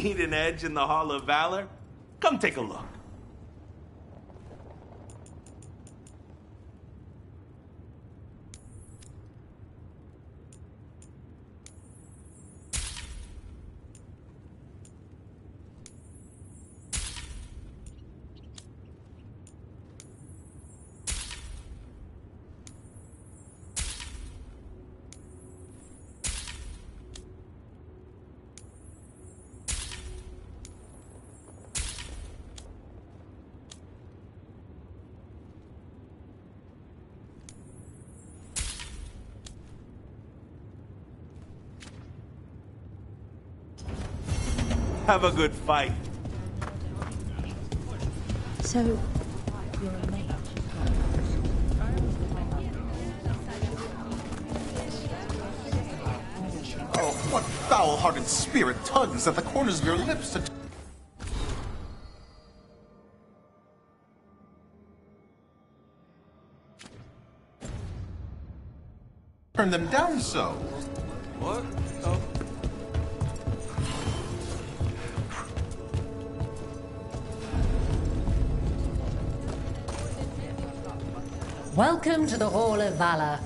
Need an edge in the Hall of Valor? Come take a look. Have a good fight. So, you're a mage? Oh, what foul-hearted spirit tugs at the corners of your lips to... turn them down so? What? Oh. Welcome to the Hall of Valor.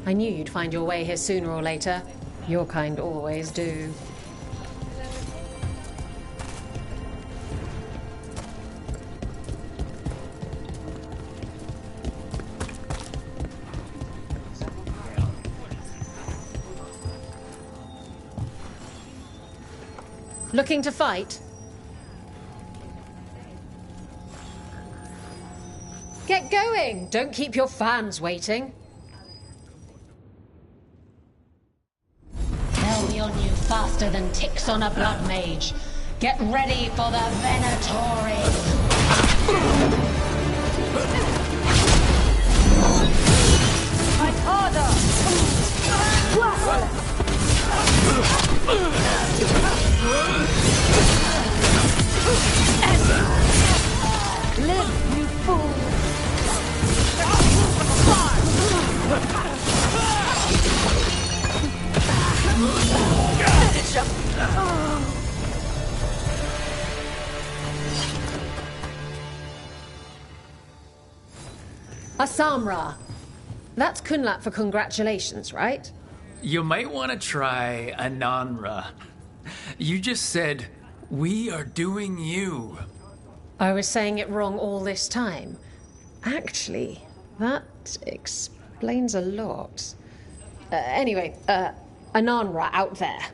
I knew you'd find your way here sooner or later. Your kind always do. Looking to fight? Get going! Don't keep your fans waiting. They'll be on you faster than ticks on a blood mage. Get ready for the Venatori! Fight harder! Live, you fool! Asamra. That's Kunlat for congratulations, right? You might want to try Ananra. You just said, "We are doing you." I was saying it wrong all this time. Actually, that explains a lot. Anyway, Ananra out there.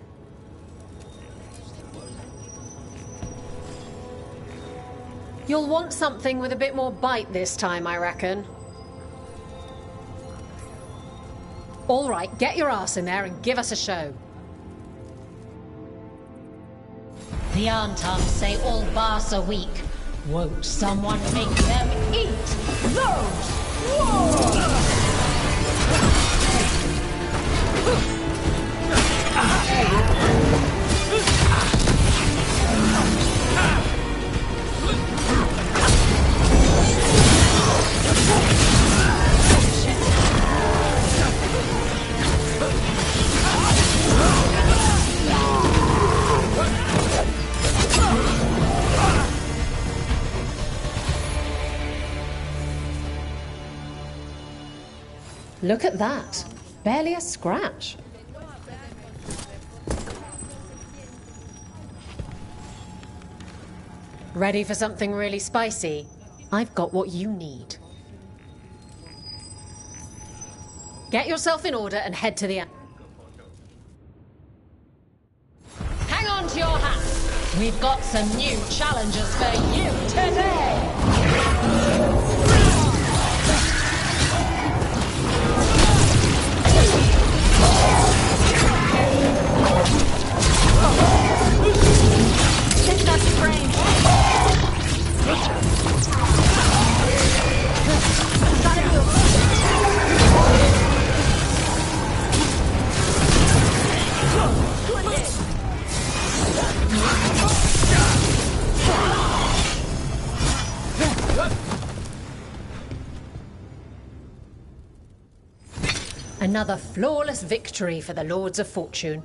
You'll want something with a bit more bite this time, I reckon. All right, get your ass in there and give us a show. The Antams say all bars are weak. Won't someone make them eat those wolves? Look at that. Barely a scratch. Ready for something really spicy? I've got what you need. Get yourself in order and head to the... Hang on to your hats. We've got some new challenges for you today. Another flawless victory for the Lords of Fortune.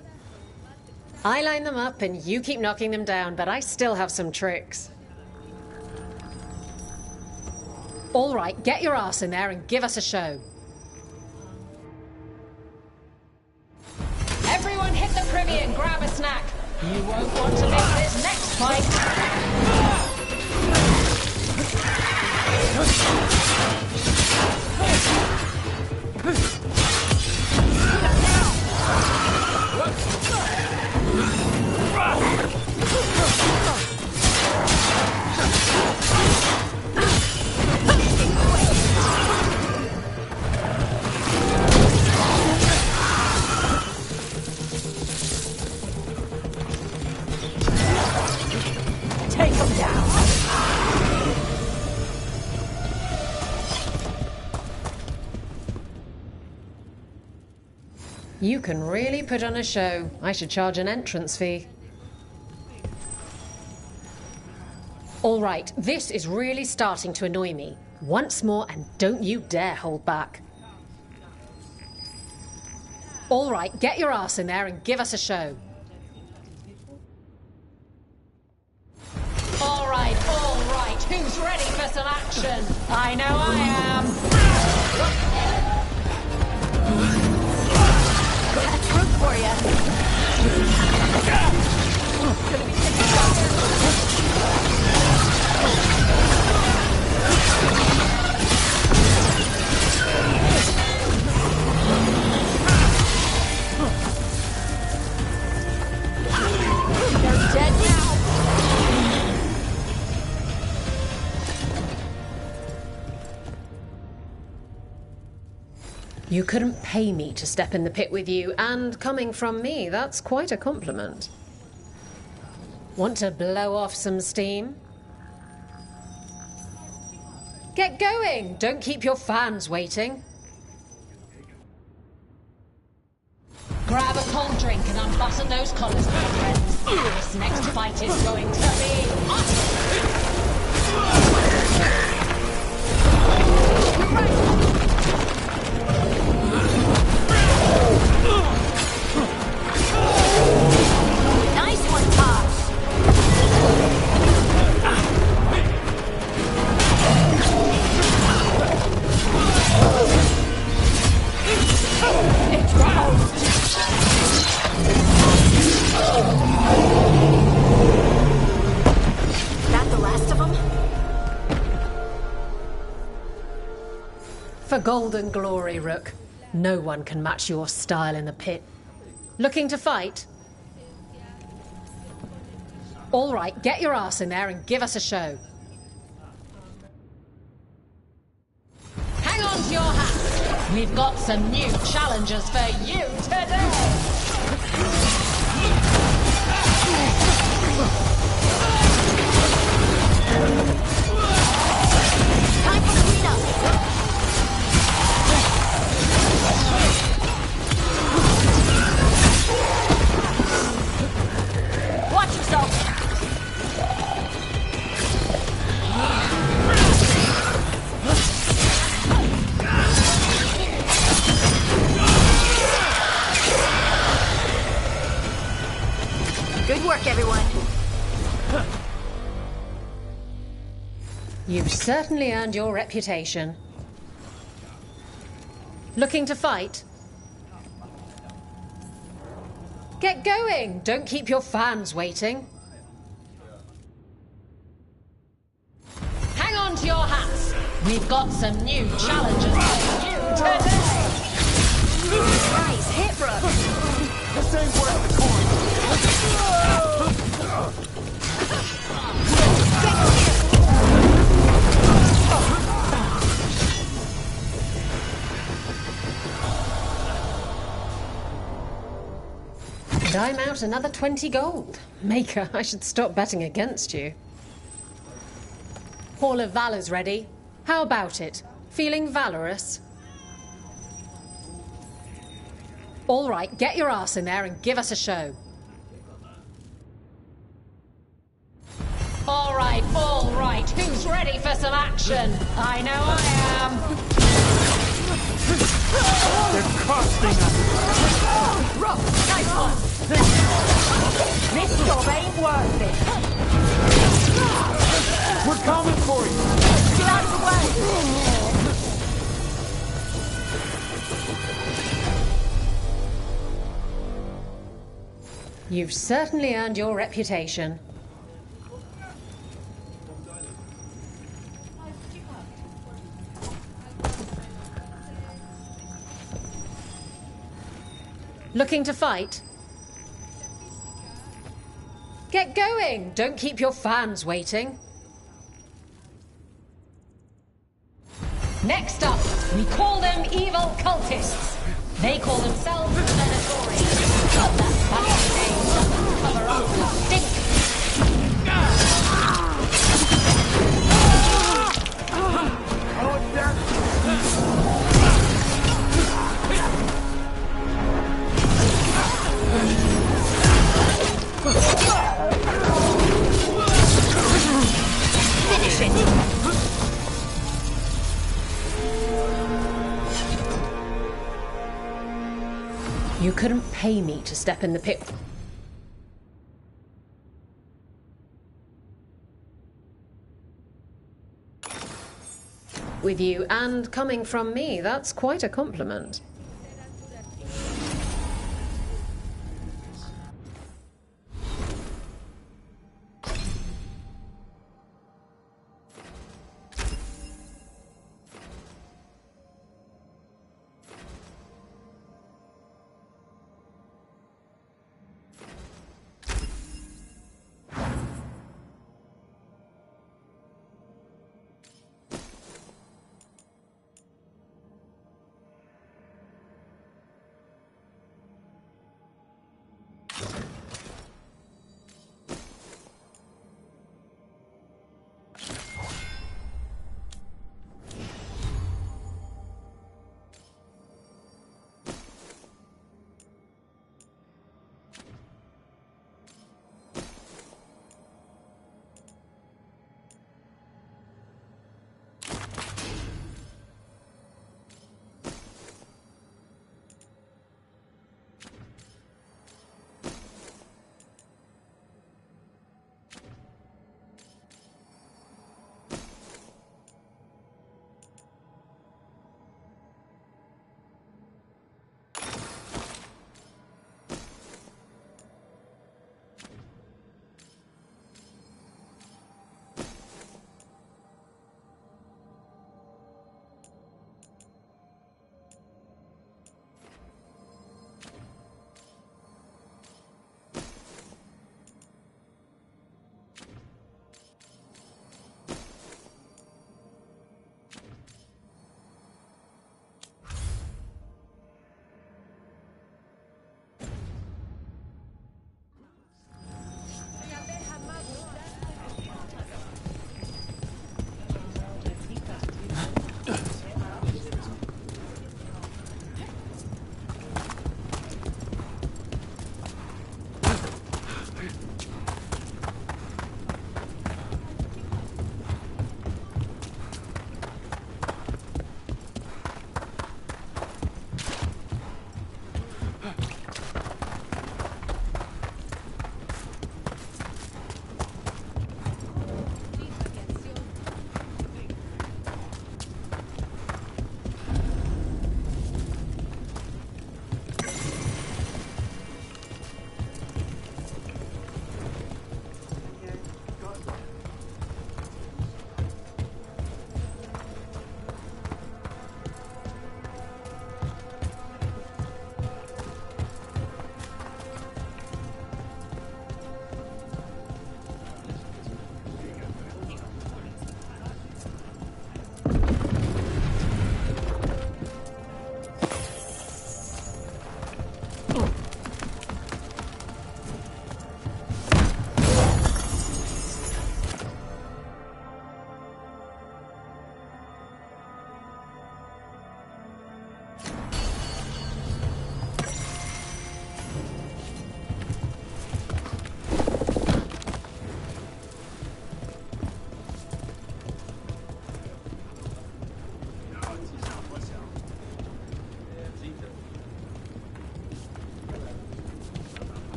I line them up and you keep knocking them down, but I still have some tricks. All right, get your ass in there and give us a show. Everyone hit the privy and grab a snack. You won't want to miss this next fight. Take them down. You can really put on a show. I should charge an entrance fee. All right, this is really starting to annoy me. Once more, and don't you dare hold back. All right, get your ass in there and give us a show. All right, who's ready for some action? I know I am. Got a truth for you. They're dead now. You couldn't pay me to step in the pit with you, and coming from me, that's quite a compliment. Want to blow off some steam? Get going! Don't keep your fans waiting. Grab a cold drink and unbutton those collars, my friends. This next fight is going to be awesome! Nice one, Tosh. It's round. That the last of them? For golden glory, Rook. No one can match your style in the pit. Looking to fight? All right, get your ass in there and give us a show. Hang on to your hats. We've got some new challengers for you today. Time for cleanup. Watch yourself. Good work, everyone. You've certainly earned your reputation. Looking to fight? Get going! Don't keep your fans waiting. Hang on to your hats. We've got some new challenges for you today. Nice hit, Brooke. This ain't worth the coin. And I'm out another 20 gold. Maker, I should stop betting against you. Hall of Valor's ready. How about it? Feeling valorous? All right, get your ass in there and give us a show. All right, who's ready for some action? I know I am. They're costing us. Rope, nice one. This job ain't worth it. We're coming for you! Get out of the way! You've certainly earned your reputation. Looking to fight? Get going! Don't keep your fans waiting. Next up, we call them evil cultists. They call themselves Venatori. But that funny name doesn't cover up the stink. Finish it! You couldn't pay me to step in the pit. With you, and coming from me, that's quite a compliment.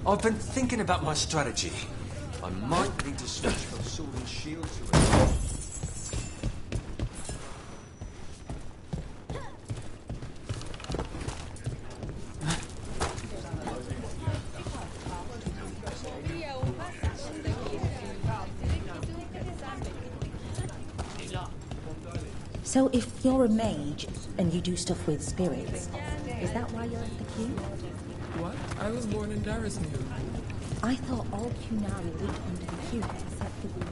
I've been thinking about my strategy. I might need to switch from sword and shield to a... So if you're a mage and you do stuff with spirits, is that why you're at the queue? What? I was born in Darismere. I thought all Qunari lived under the queue, except for the...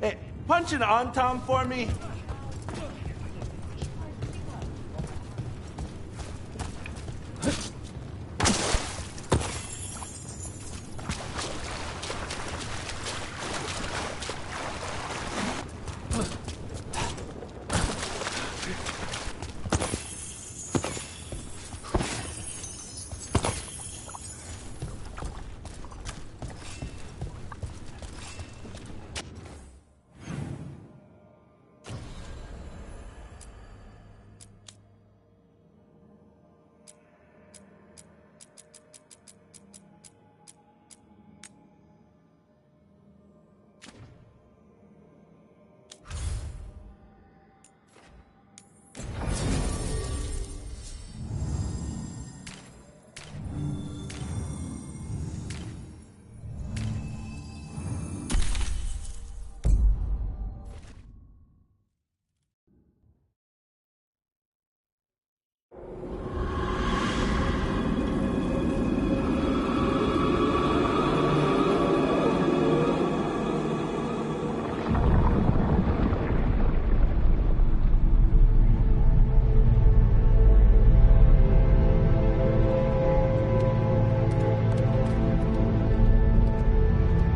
Hey, punch an on-tom for me.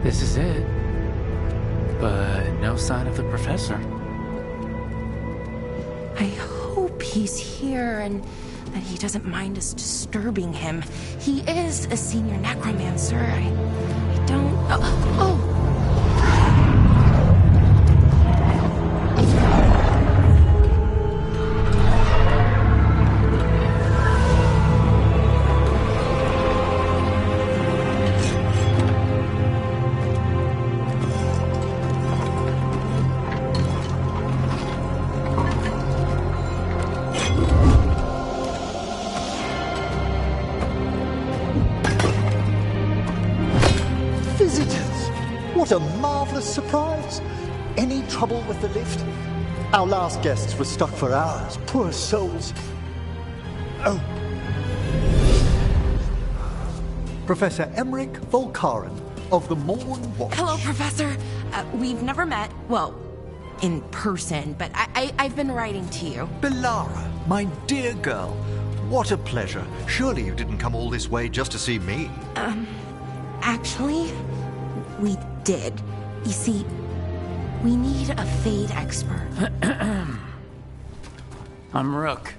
This is it. But no sign of the professor. I hope he's here and that he doesn't mind us disturbing him. He is a senior necromancer. I don't... Oh! What a marvelous surprise! Any trouble with the lift? Our last guests were stuck for hours. Poor souls. Oh. Professor Emmerich Volkaren of the Morn Watch. Hello, Professor. We've never met. Well, in person, but I've been writing to you. Belara, my dear girl. What a pleasure. Surely you didn't come all this way just to see me. Actually, we did. You see, we need a Fade expert. I'm Rook.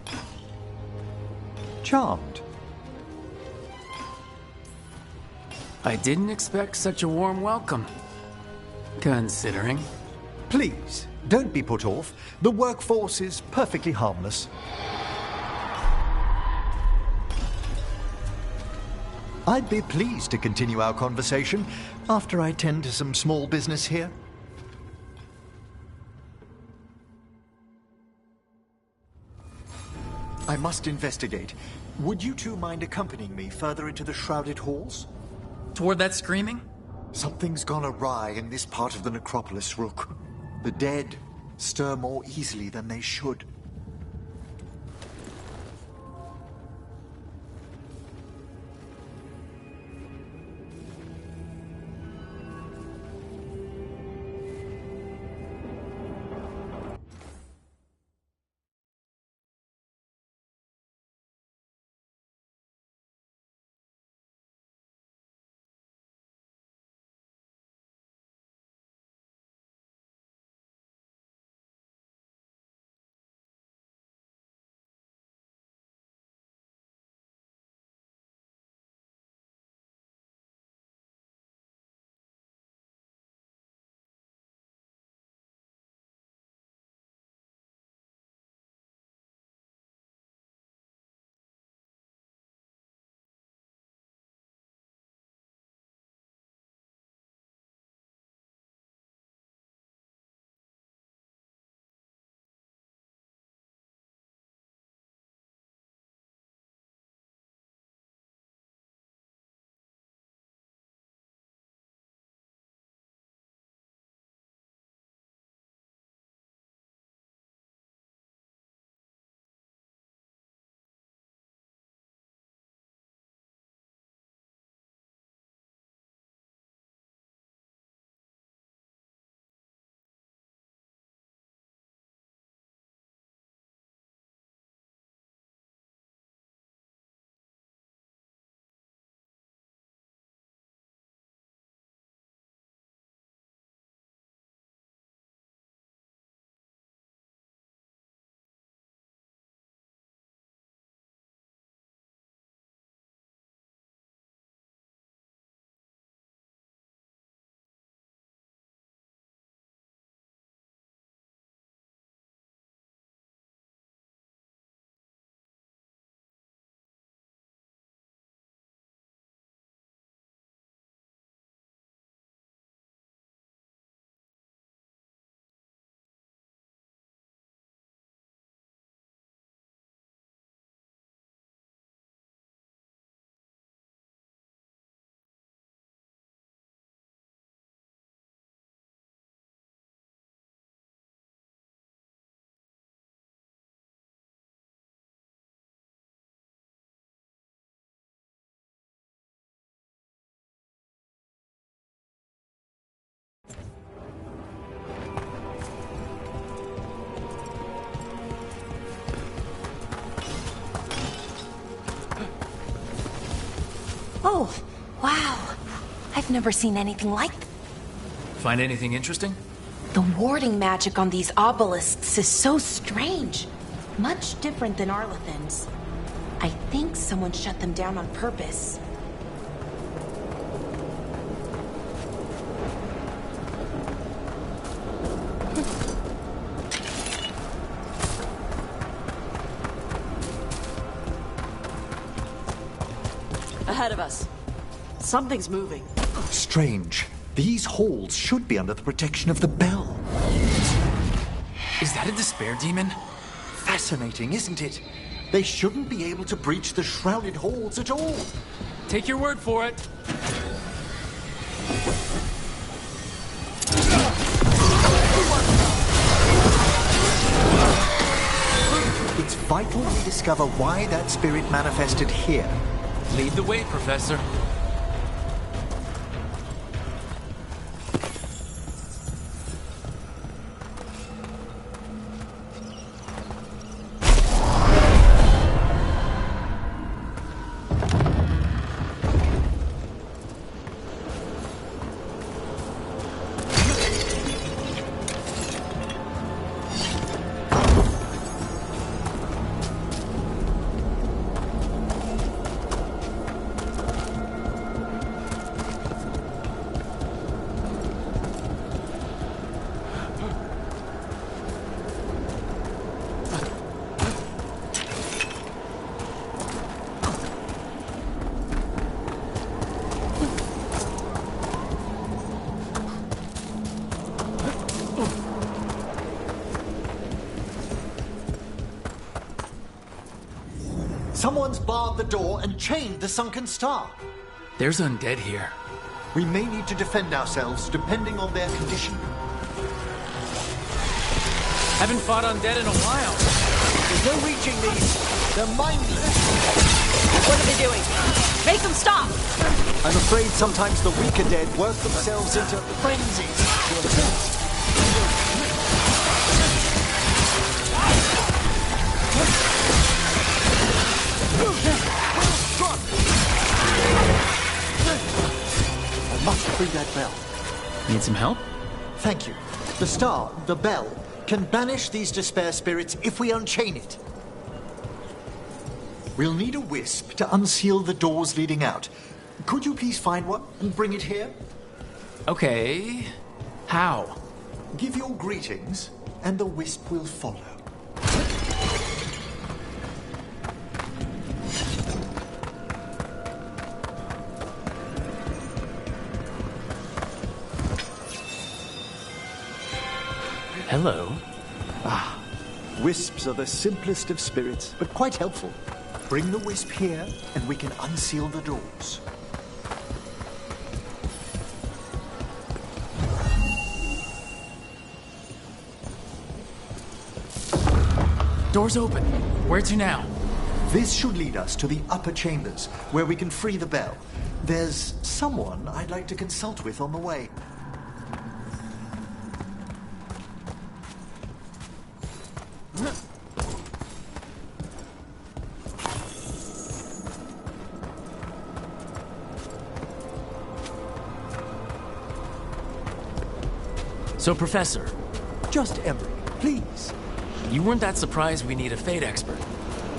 Charmed. I didn't expect such a warm welcome. Considering. Please, don't be put off. The workforce is perfectly harmless. I'd be pleased to continue our conversation after I tend to some small business here. I must investigate. Would you two mind accompanying me further into the shrouded halls? Toward that screaming? Something's gone awry in this part of the necropolis, Rook. The dead stir more easily than they should. Oh, wow. I've never seen anything like that. Find anything interesting? The warding magic on these obelisks is so strange. Much different than Arlethan's. I think someone shut them down on purpose. Ahead of us. Something's moving. Strange. These halls should be under the protection of the bell. Is that a despair demon? Fascinating, isn't it? They shouldn't be able to breach the shrouded halls at all. Take your word for it. It's vital we discover why that spirit manifested here. Lead the way, Professor. Someone's barred the door and chained the sunken star. There's undead here. We may need to defend ourselves depending on their condition. Haven't fought undead in a while. There's no reaching these. They're mindless. What are they doing? Make them stop! I'm afraid sometimes the weaker dead work themselves into frenzies to attempt. I must free that bell. Need some help? Thank you. The star, the bell, can banish these despair spirits if we unchain it. We'll need a wisp to unseal the doors leading out. Could you please find one and bring it here? Okay. How? Give your greetings, and the wisp will follow. Hello. Wisps are the simplest of spirits, but quite helpful. Bring the wisp here, and we can unseal the doors. Door's open. Where to now? This should lead us to the upper chambers, where we can free the bell. There's someone I'd like to consult with on the way. So, Professor, Just Emery, please. you weren't that surprised we need a fate expert.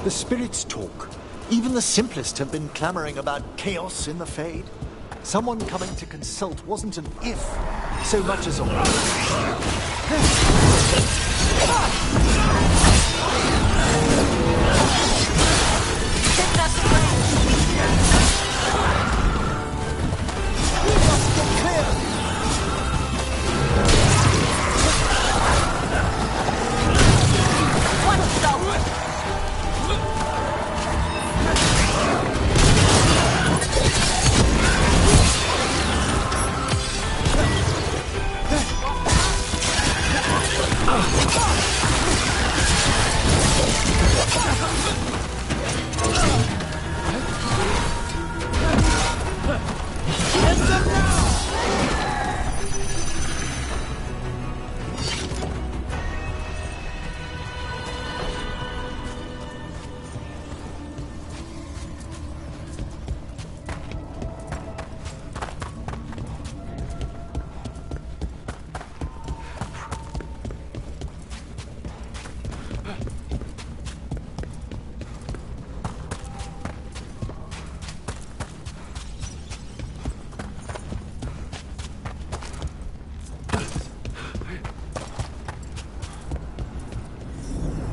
The spirits talk. Even the simplest have been clamoring about chaos in the Fade. Someone coming to consult wasn't an if, so much as a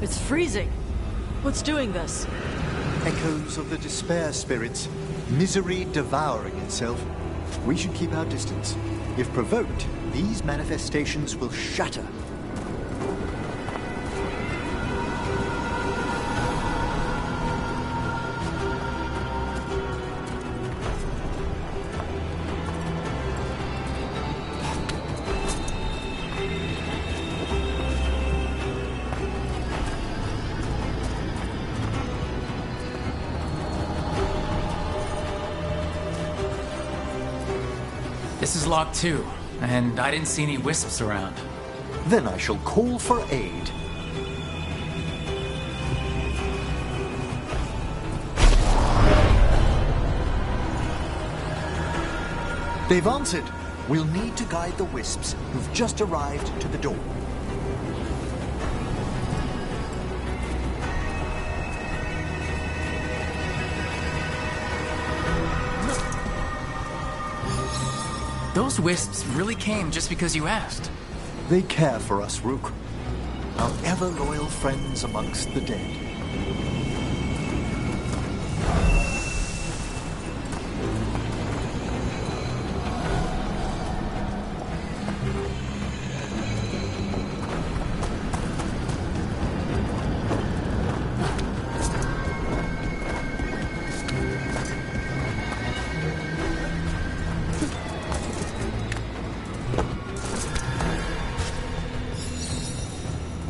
It's freezing. What's doing this? echoes of the despair spirits, misery devouring itself. We should keep our distance. If provoked, these manifestations will shatter. This is locked too, and I didn't see any wisps around. Then I shall call for aid. They've answered. We'll need to guide the wisps who've just arrived to the door. Those wisps really came just because you asked. They care for us, Rook. Our ever-loyal friends amongst the dead.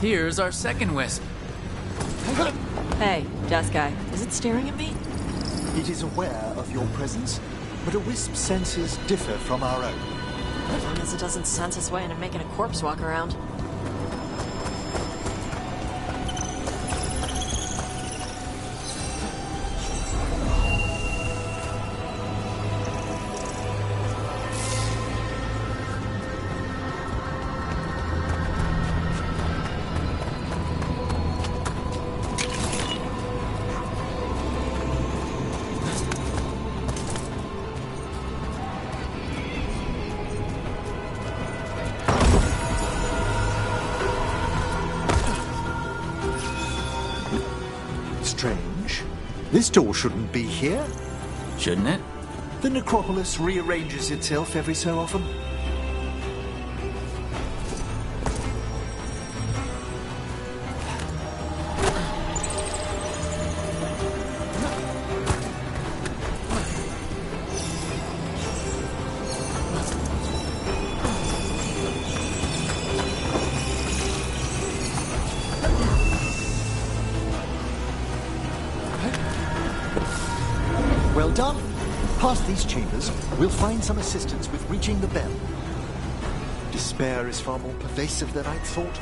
Here's our second wisp. Hey, desk guy. Is it staring at me? It is aware of your presence, but a wisp's senses differ from our own. As long as it doesn't sense its way into making a corpse walk around. Strange. This door shouldn't be here. Shouldn't it? The necropolis rearranges itself every so often. Well done. Past these chambers, we'll find some assistance with reaching the bell. Despair is far more pervasive than I'd thought.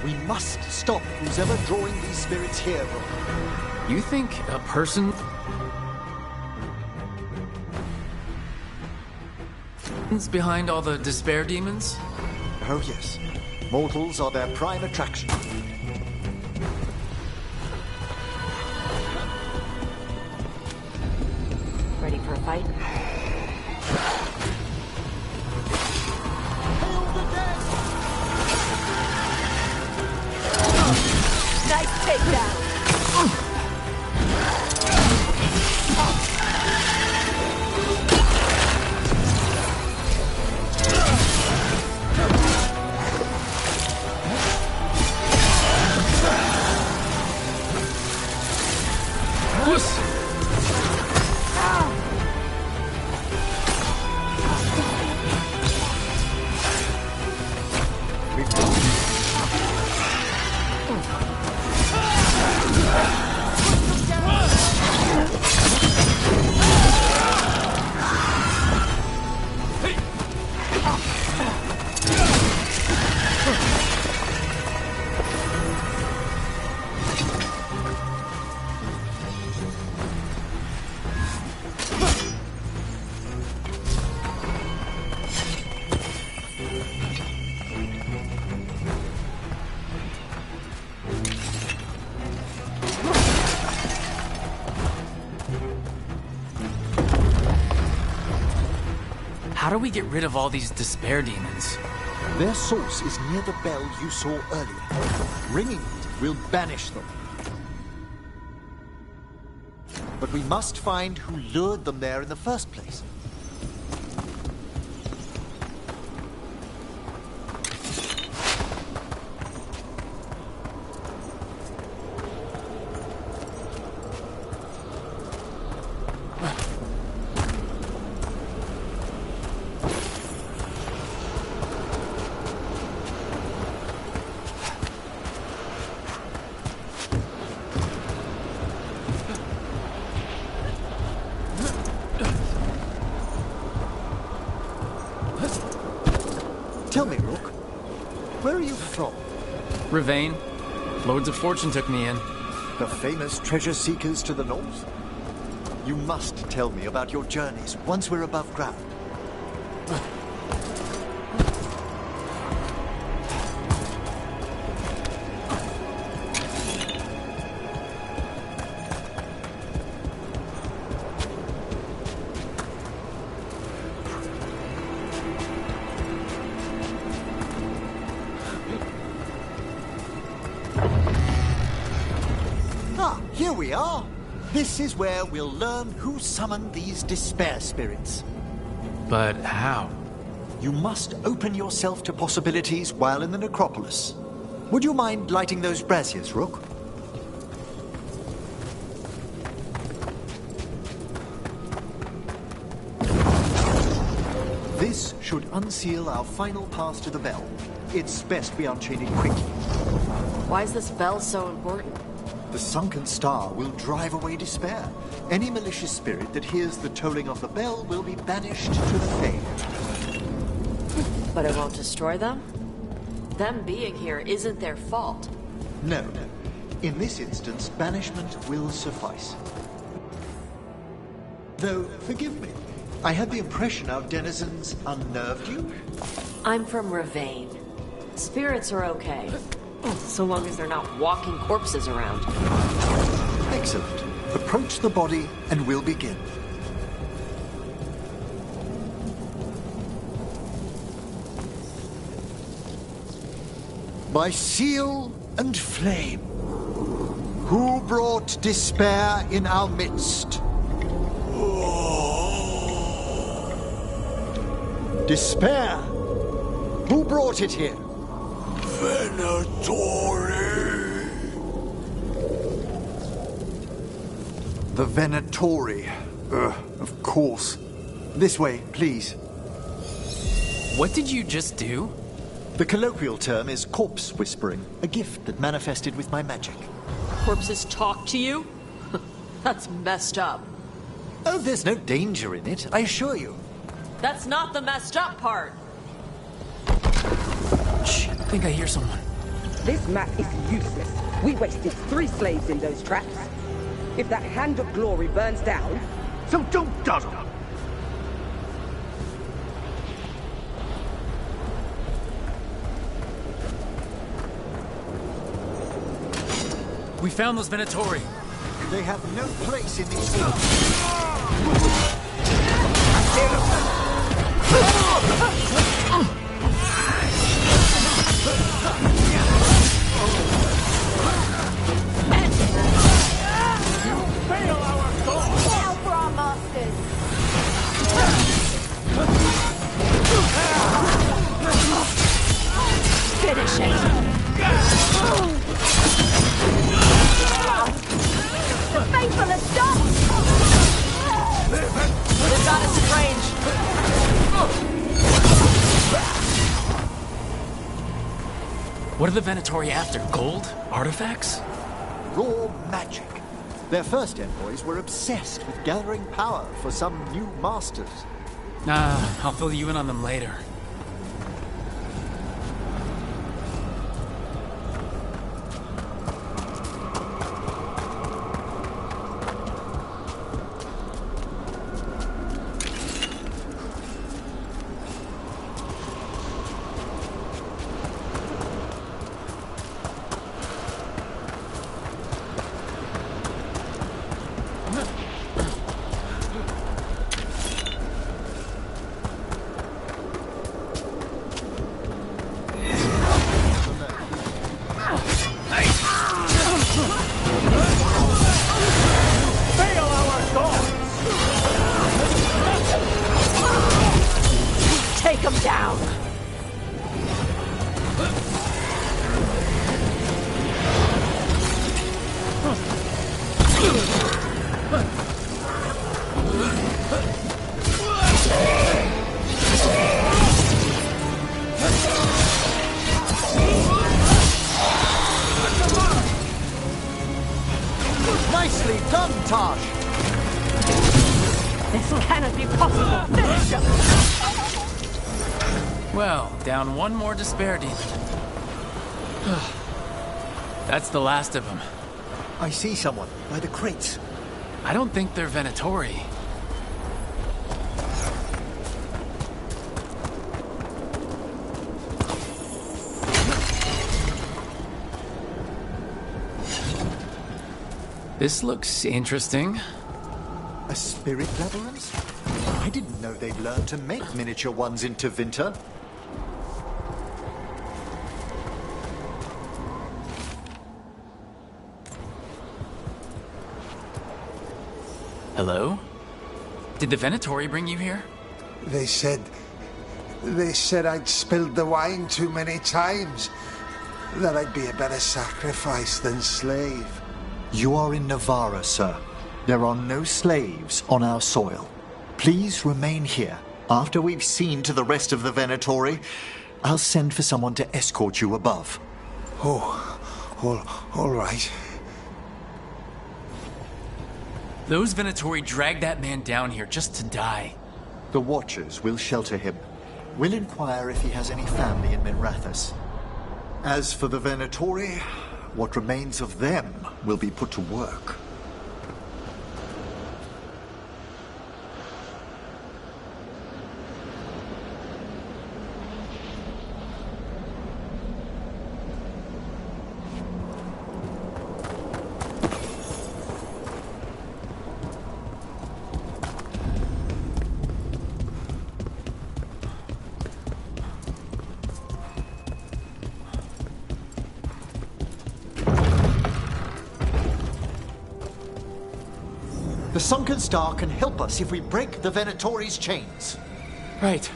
We must stop who's ever drawing these spirits here. You think a person is behind all the despair demons? Oh yes. Mortals are their prime attraction. Ready for a fight? Nice takedown! How do we get rid of all these despair demons? Their source is near the bell you saw earlier. Ringing it will banish them. But we must find who lured them there in the first place. Tell me, Rook, where are you from? Ravane. Lords of Fortune took me in. The famous treasure seekers to the north? You must tell me about your journeys once we're above ground. Here we are. This is where we'll learn who summoned these despair spirits. But how? You must open yourself to possibilities while in the necropolis. Would you mind lighting those braziers, Rook? This should unseal our final pass to the bell. It's best we unchain it quickly. Why is this bell so important? The sunken star will drive away despair. Any malicious spirit that hears the tolling of the bell will be banished to the fade. But it won't destroy them? Them being here isn't their fault. No. In this instance, banishment will suffice. Though, forgive me, I had the impression our denizens unnerved you. I'm from Ravane. Spirits are okay. So long as they're not walking corpses around. Excellent. Approach the body and we'll begin. By seal and flame, who brought despair in our midst? Despair! Who brought it here? Venatori! The Venatori. Of course. This way, please. What did you just do? The colloquial term is corpse whispering, a gift that manifested with my magic. Corpses talk to you? That's messed up. Oh, there's no danger in it, I assure you. That's not the messed up part. Shh, I think I hear someone. This map is useless. We wasted 3 slaves in those traps. If that Hand of Glory burns down... So don't dawdle! We found those Venatori. They have no place in these fields. Finish it. The faithful has stopped! They've got us in range. What are the Venatori after? Gold? Artifacts? Raw magic. Their first envoys were obsessed with gathering power for some new masters. I'll fill you in on them later. Take him down! Nicely done, Taj! This cannot be possible! Finish him! Well, down one more despair demon. That's the last of them. I see someone by the crates. I don't think they're Venatori. This looks interesting. A spirit labyrinth? I didn't know they'd learned to make miniature ones in Tevinter. Hello? Did the Venatori bring you here? They said I'd spilled the wine too many times. That I'd be a better sacrifice than slave. You are in Navarra, sir. There are no slaves on our soil. Please remain here. After we've seen to the rest of the Venatori, I'll send for someone to escort you above. Oh, All right. Those Venatori dragged that man down here just to die. The Watchers will shelter him. We'll inquire if he has any family in Minrathous. As for the Venatori, what remains of them will be put to work. The Sunken Star can help us if we break the Venatori's chains. Right.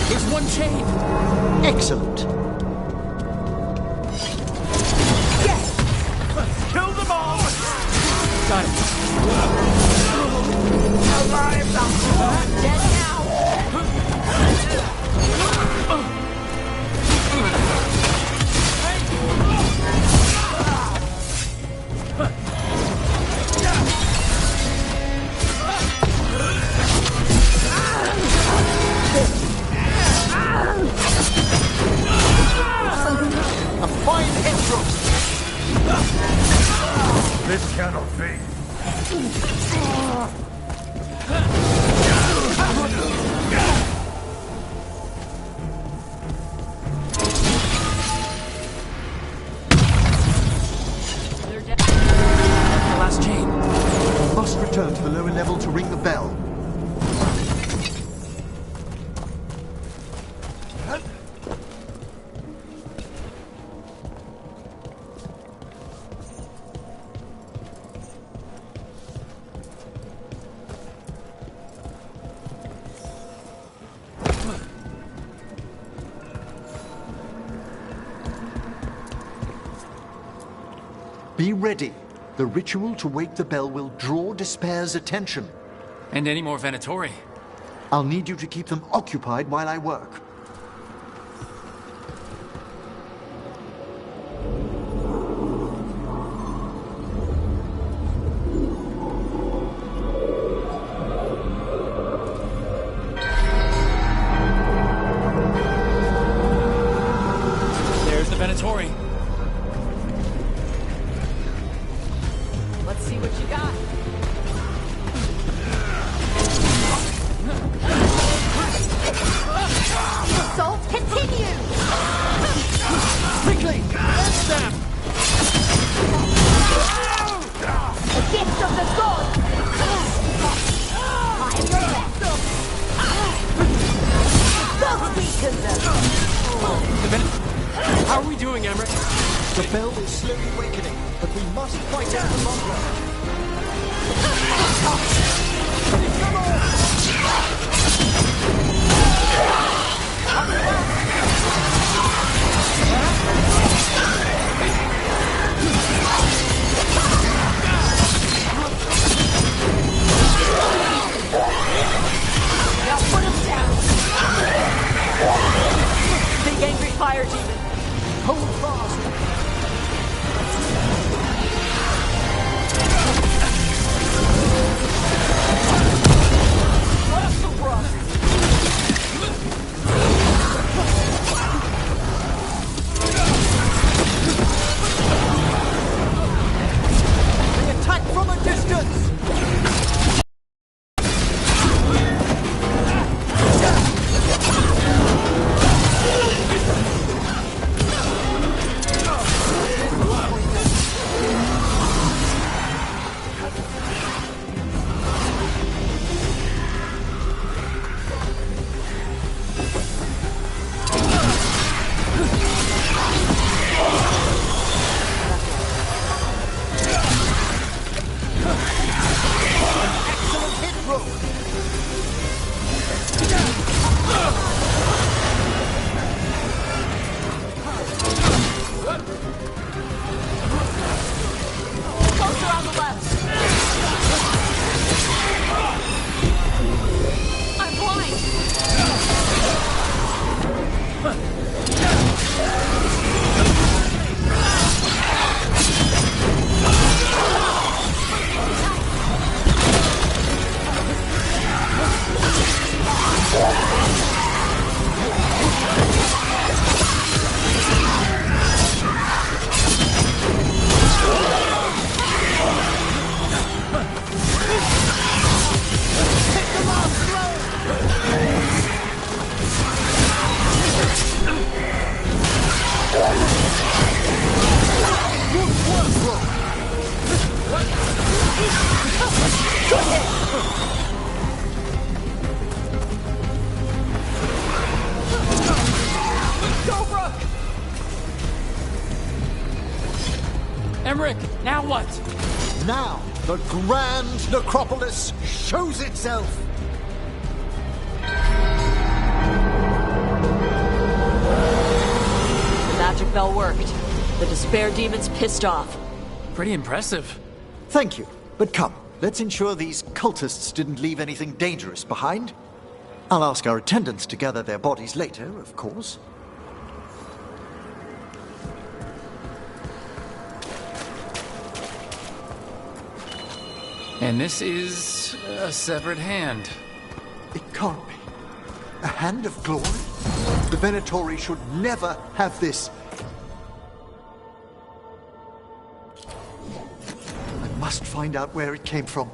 There's one chain! Excellent. Yes! Kill them all! Got it. Alive now! Dead now! A fine head thrust. This cannot be. The last chain. We must return to the lower level to ring the bell. Be ready. The ritual to wake the bell will draw Despair's attention. And any more Venatori. I'll need you to keep them occupied while I work. There's the Venatori. Let's see what you got. Assault continue! Quickly! End them! The gift of the gods! I am your vessel! Don't weaken them! How are we doing, Emmerich? The bell is slowly awakening, but we must fight it for longer. Come Now put him down! Big angry fire demon! Hold fast! They attack from a distance! Emmerich, now what? Now, the grand necropolis shows itself! The magic bell worked. The despair demon's pissed off. Pretty impressive. Thank you, but come, let's ensure these cultists didn't leave anything dangerous behind. I'll ask our attendants to gather their bodies later, of course. And this is a severed hand. It can't be. A hand of glory? The Venatori should never have this. I must find out where it came from.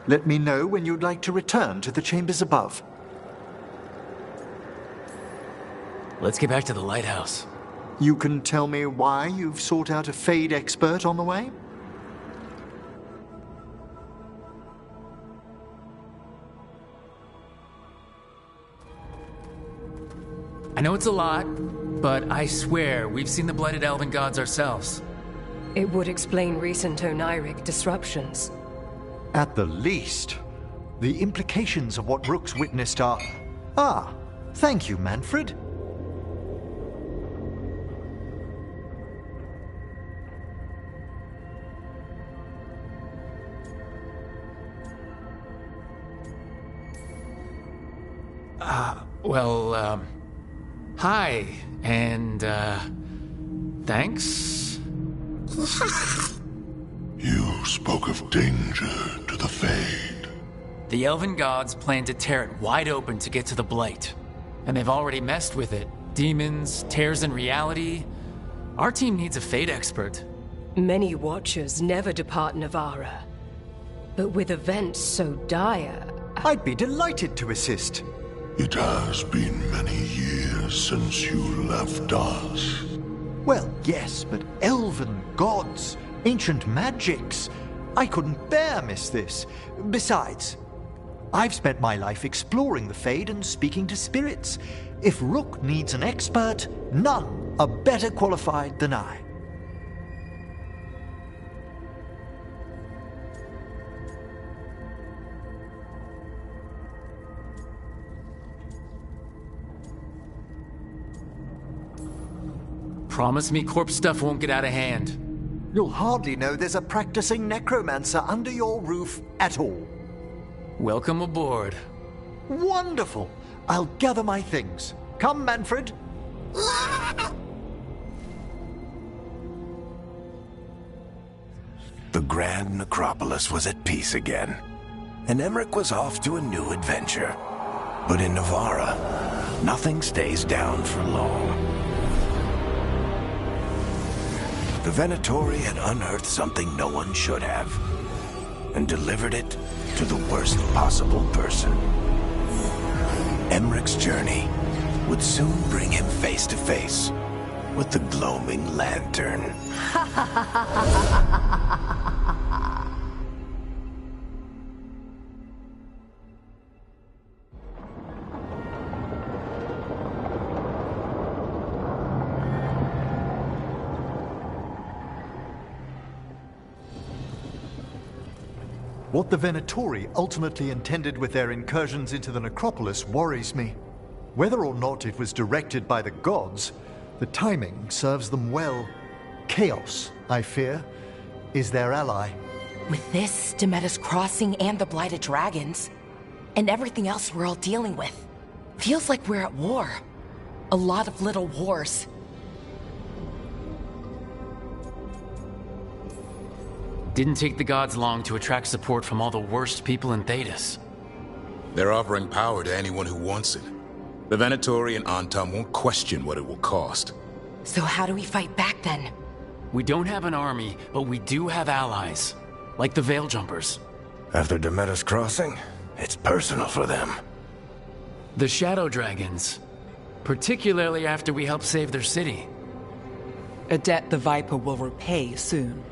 Let me know when you'd like to return to the chambers above. Let's get back to the lighthouse. You can tell me why you've sought out a Fade expert on the way? I know it's a lot, but I swear we've seen the Blighted Elven Gods ourselves. It would explain recent Oniric disruptions. At the least, the implications of what Rook's witnessed are... Ah, thank you, Manfred. Hi, and, thanks? You spoke of danger to the Fade. The Elven Gods plan to tear it wide open to get to the Blight. And they've already messed with it. Demons, tears in reality. Our team needs a Fade expert. Many Watchers never depart Navara. But with events so dire... I'd be delighted to assist. It has been many years since you left us. Well, yes, but elven gods, ancient magics. I couldn't bear miss this. Besides, I've spent my life exploring the Fade and speaking to spirits. If Rook needs an expert, none are better qualified than I. Promise me corpse stuff won't get out of hand. You'll hardly know there's a practicing necromancer under your roof at all. Welcome aboard. Wonderful! I'll gather my things. Come, Manfred. The Grand Necropolis was at peace again, and Emmerich was off to a new adventure. But in Navara, nothing stays down for long. The Venatori had unearthed something no one should have, and delivered it to the worst possible person. Emmerich's journey would soon bring him face to face with the gloaming lantern. What the Venatori ultimately intended with their incursions into the necropolis worries me. Whether or not it was directed by the gods, the timing serves them well. Chaos, I fear, is their ally. With this, Demeter's Crossing and the Blighted Dragons, and everything else we're all dealing with, feels like we're at war. A lot of little wars. Didn't take the gods long to attract support from all the worst people in Thedas. They're offering power to anyone who wants it. The Venatori and Antam won't question what it will cost. So how do we fight back then? We don't have an army, but we do have allies. Like the Veil Jumpers. After Demeter's Crossing, it's personal for them. The Shadow Dragons. Particularly after we helped save their city. A debt the Viper will repay soon.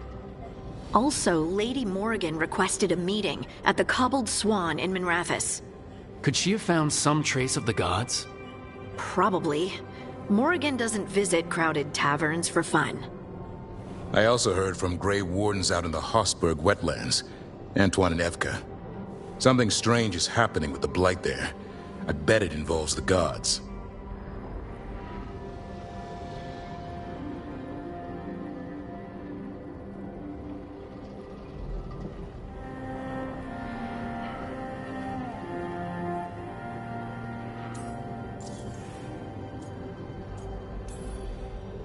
Also, Lady Morrigan requested a meeting at the Cobbled Swan in Minrathous. Could she have found some trace of the gods? Probably. Morrigan doesn't visit crowded taverns for fun. I also heard from Grey Wardens out in the Hossberg wetlands, Antoine and Evka. Something strange is happening with the Blight there. I bet it involves the gods.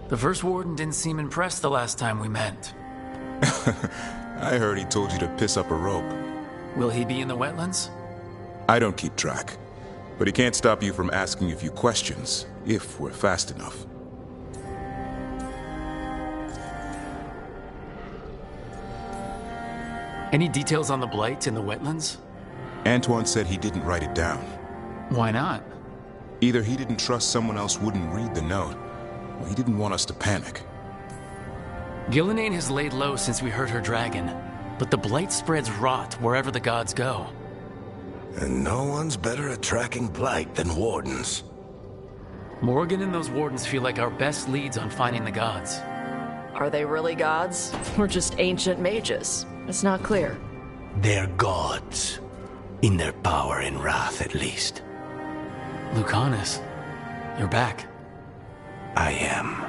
The First Warden didn't seem impressed the last time we met. I heard he told you to piss up a rope. Will he be in the wetlands? I don't keep track. But he can't stop you from asking a few questions, if we're fast enough. Any details on the Blight in the wetlands? Antoine said he didn't write it down. Why not? Either he didn't trust someone else wouldn't read the note, or he didn't want us to panic. Gillenane has laid low since we heard her dragon, but the Blight spreads rot wherever the gods go. And no one's better at tracking Blight than Wardens. Morrigan and those Wardens feel like our best leads on finding the gods. Are they really gods? Or just ancient mages? It's not clear. They're gods. In their power and wrath, at least. Lucanus, you're back. I am.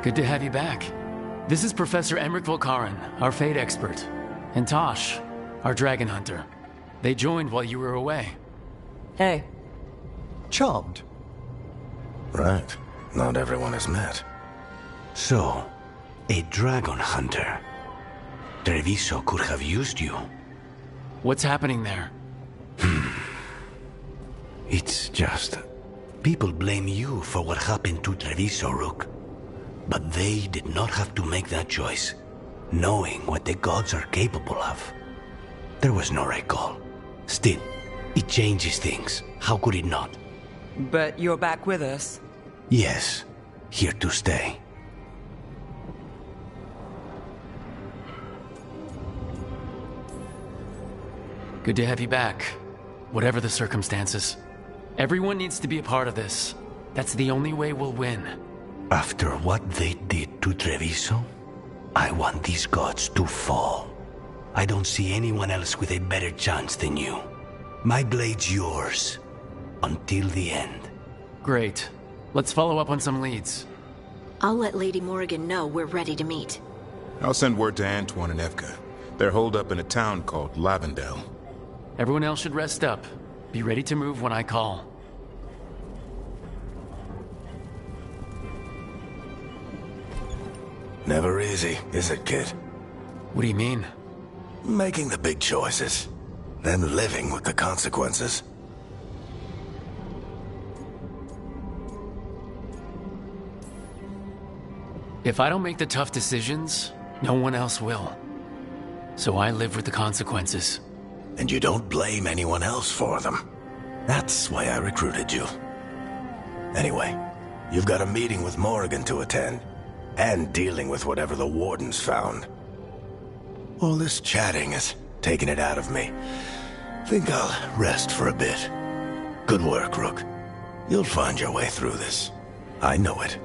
Good to have you back. This is Professor Emmerich Volkaren, our fate expert, and Tosh, our dragon hunter. They joined while you were away. Hey. Charmed. Right. Not everyone has met. So, a dragon hunter. Treviso could have used you. What's happening there? It's just... people blame you for what happened to Treviso, Rook. But they did not have to make that choice, knowing what the gods are capable of. There was no recall. Still, it changes things. How could it not? But you're back with us. Yes, here to stay. Good to have you back, whatever the circumstances. Everyone needs to be a part of this. That's the only way we'll win. After what they did to Treviso, I want these gods to fall. I don't see anyone else with a better chance than you. My blade's yours, until the end. Great. Let's follow up on some leads. I'll let Lady Morrigan know we're ready to meet. I'll send word to Antoine and Evka. They're holed up in a town called Lavendel. Everyone else should rest up. Be ready to move when I call. Never easy, is it, kid? What do you mean? Making the big choices, then living with the consequences. If I don't make the tough decisions, no one else will. So I live with the consequences. And you don't blame anyone else for them. That's why I recruited you. Anyway, you've got a meeting with Morrigan to attend, and dealing with whatever the Wardens found. All this chatting is taking it out of me. Think I'll rest for a bit. Good work, Rook. You'll find your way through this. I know it.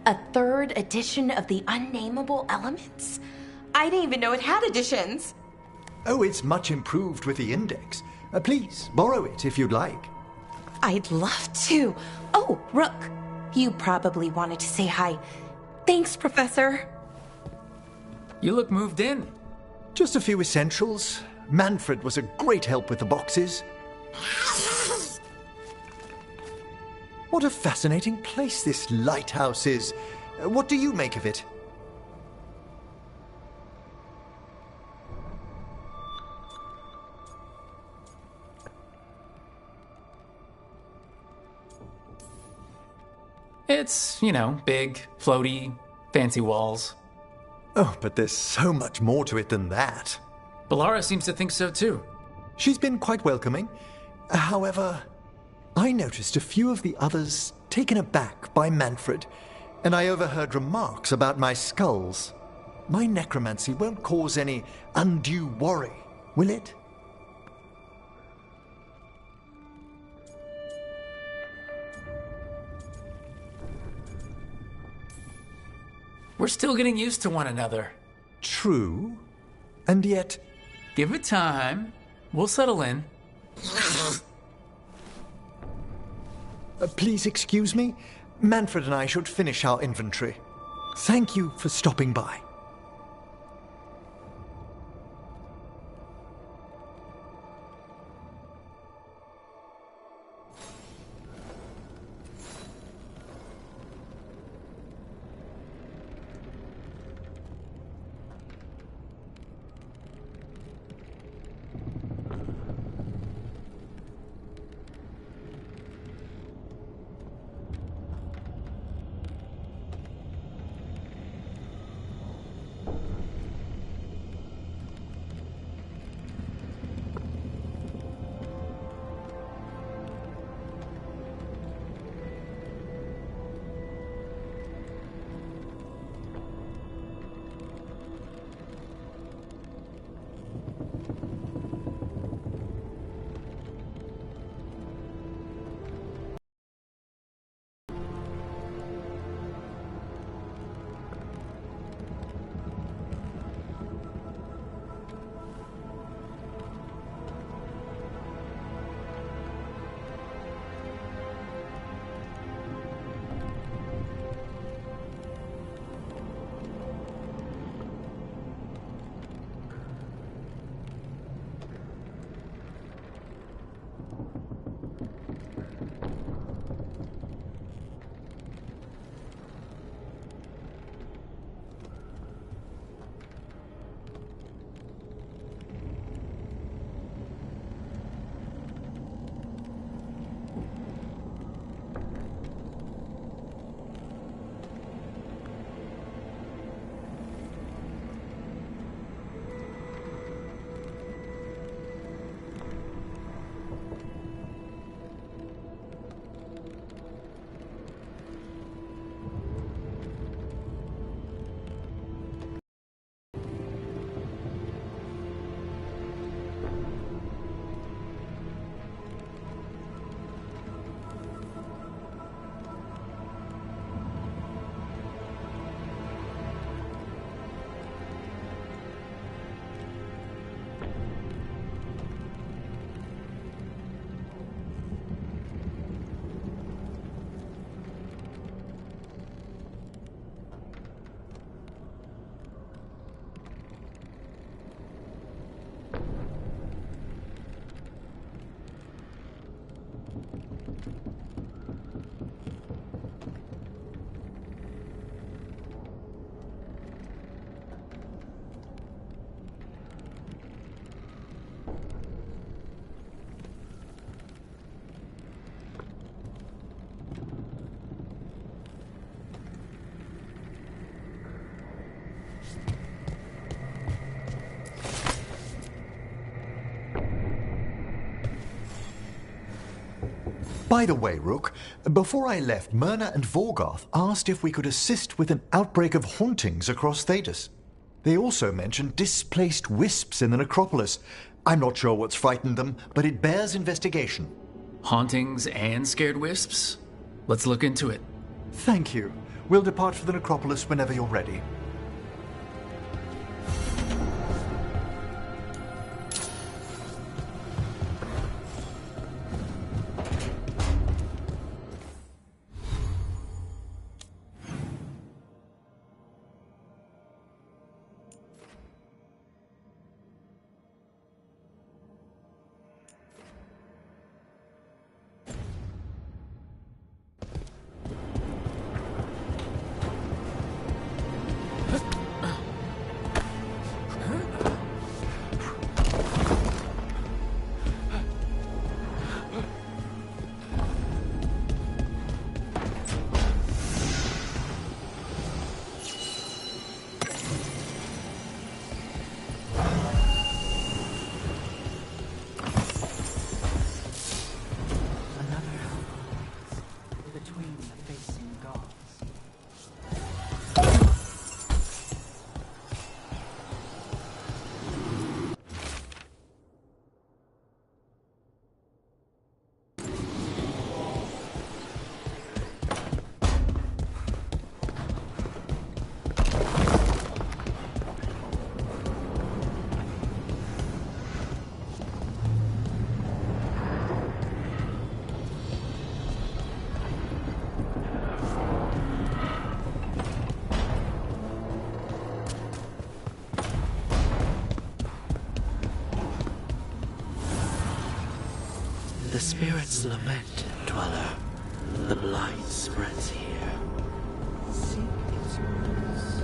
A third edition of the Unnameable Elements? I didn't even know it had editions. Oh, it's much improved with the index. Please, borrow it if you'd like. I'd love to. Oh, Rook, you probably wanted to say hi. Thanks, Professor. You look moved in. Just a few essentials. Manfred was a great help with the boxes. What a fascinating place this lighthouse is. What do you make of it? It's, big, floaty, fancy walls. Oh, but there's so much more to it than that. Bellara seems to think so too. She's been quite welcoming. However, I noticed a few of the others taken aback by Manfred, and I overheard remarks about my skulls. My necromancy won't cause any undue worry, will it? We're still getting used to one another. True. And yet... Give it time. We'll settle in. Please excuse me. Manfred and I should finish our inventory. Thank you for stopping by. By the way, Rook, before I left, Myrna and Vorgoth asked if we could assist with an outbreak of hauntings across Thedas. They also mentioned displaced wisps in the necropolis. I'm not sure what's frightened them, but it bears investigation. Hauntings and scared wisps? Let's look into it. Thank you. We'll depart for the necropolis whenever you're ready. The spirits lament, Dweller. The blight spreads here. Seek its roots.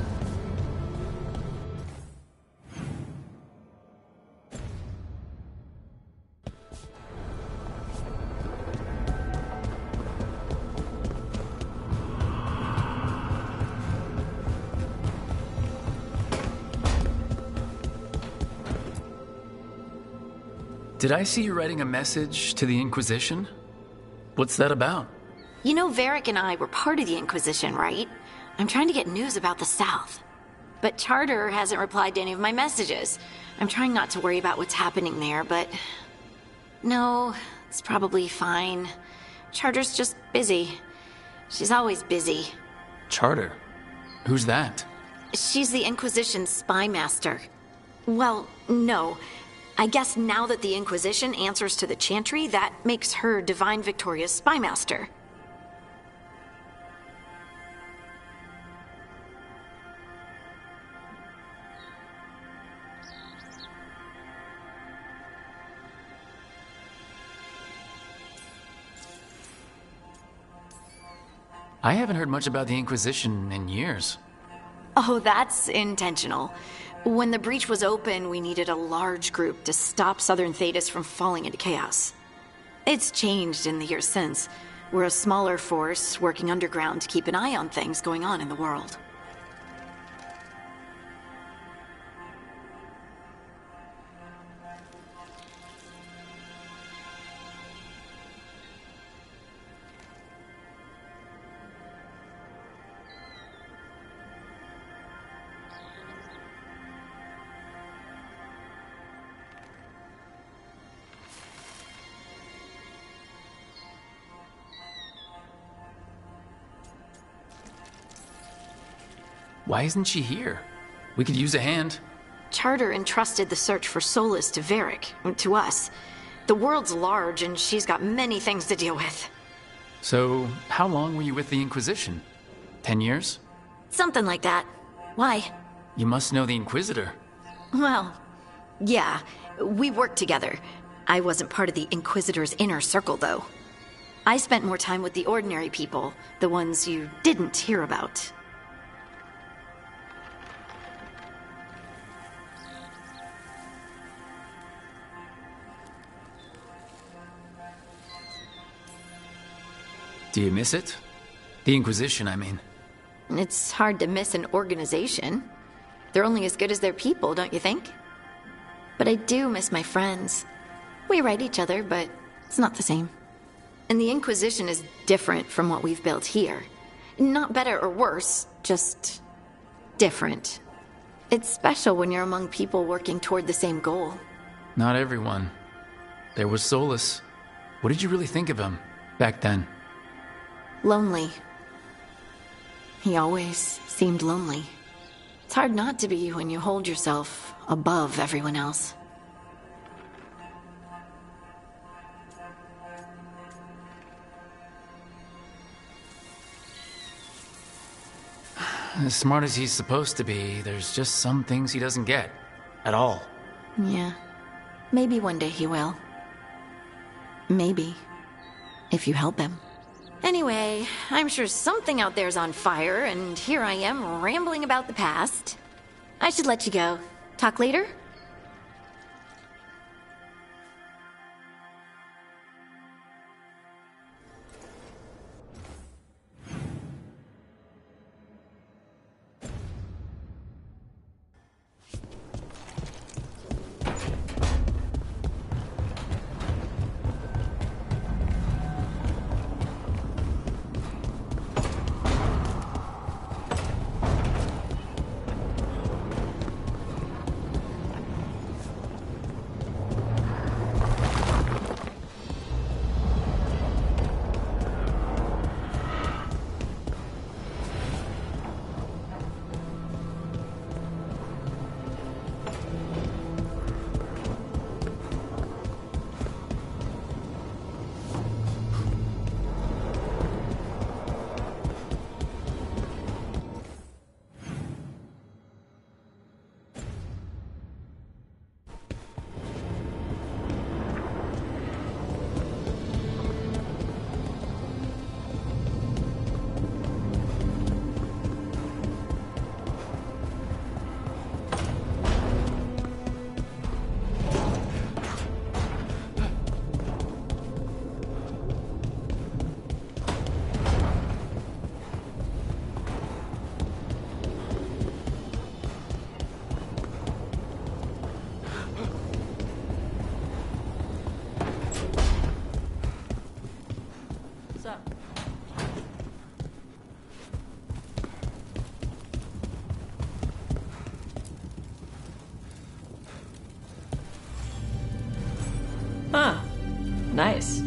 Did I see you writing a message to the Inquisition? What's that about? You know, Varric and I were part of the Inquisition, right? I'm trying to get news about the South. But Charter hasn't replied to any of my messages. I'm trying not to worry about what's happening there, but... No, it's probably fine. Charter's just busy. She's always busy. Charter? Who's that? She's the Inquisition's spy master. Well, no. I guess now that the Inquisition answers to the Chantry, that makes her Divine Victoria's spy master. I haven't heard much about the Inquisition in years. Oh, that's intentional. When the breach was open, we needed a large group to stop Southern Thedas from falling into chaos. It's changed in the years since. We're a smaller force working underground to keep an eye on things going on in the world. Why isn't she here? We could use a hand. Charter entrusted the search for Solus to Varric, to us. The world's large, and she's got many things to deal with. So, how long were you with the Inquisition? 10 years? Something like that. Why? You must know the Inquisitor. Well, yeah. We worked together. I wasn't part of the Inquisitor's inner circle, though. I spent more time with the ordinary people, the ones you didn't hear about. Do you miss it? The Inquisition, I mean. It's hard to miss an organization. They're only as good as their people, don't you think? But I do miss my friends. We write each other, but it's not the same. And the Inquisition is different from what we've built here. Not better or worse, just different. It's special when you're among people working toward the same goal. Not everyone. There was Solus. What did you really think of him back then? Lonely. He always seemed lonely. It's hard not to be when you hold yourself above everyone else. As smart as he's supposed to be, there's just some things he doesn't get. At all. Yeah. Maybe one day he will. Maybe. If you help him. Anyway, I'm sure something out there's on fire, and here I am rambling about the past. I should let you go. Talk later? Huh. Nice.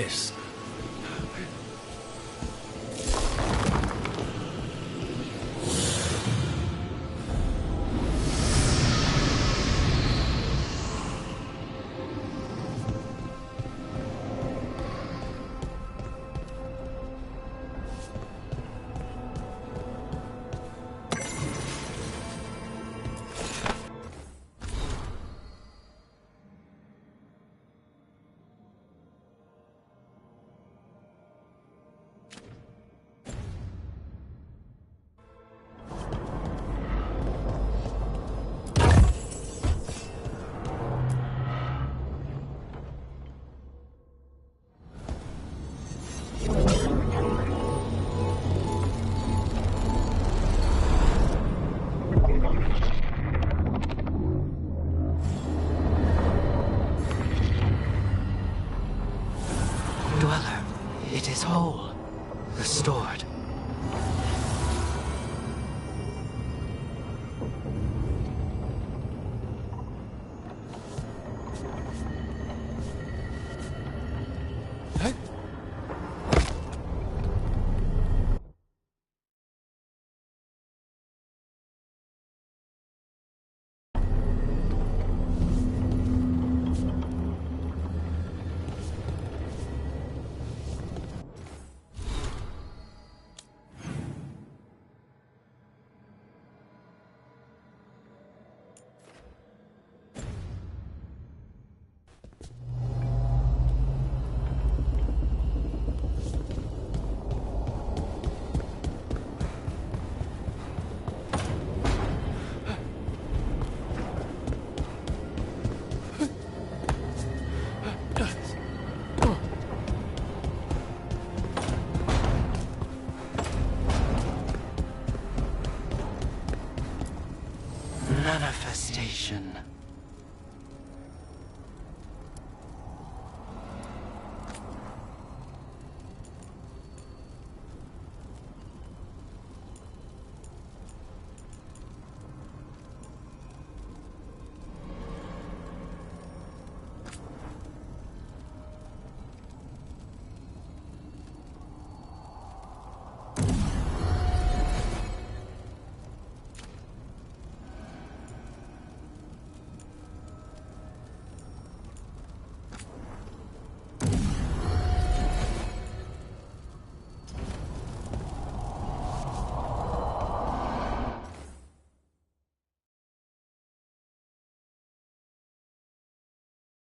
this. Dweller, it is whole, restored. Manifestation.